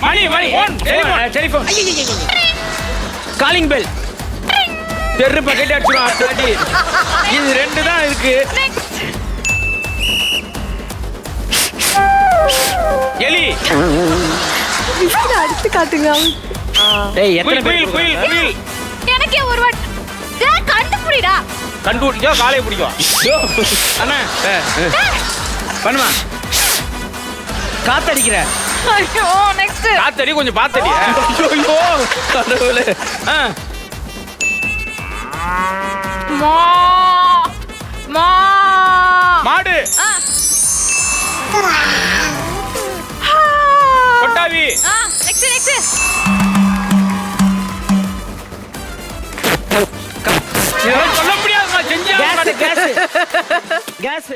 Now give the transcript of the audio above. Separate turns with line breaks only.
மணி telephone calling bell தெரு bucket அடிச்சிடும் இது 2 தான் இருக்கு. எலி
அடுத்து காட்டுங்க.
டேய் எத்தனை குயில்
எனக்கே ஒரு வாட் கண்டுபிடிடா.
கண்டுபிடிச்சோ காலையை பிடிக்கும் அண்ணா பண்ணுமா காத்தடிக்கிற.
ஐயோ நெக்ஸ்ட்
காத்தடி கொஞ்சம் பாத்தடி. ஐயோ கடவுளே. மாடு கொட்டாவி.
நெக்ஸ்ட்
சொல்ல முடியாது செஞ்சா கேஸ்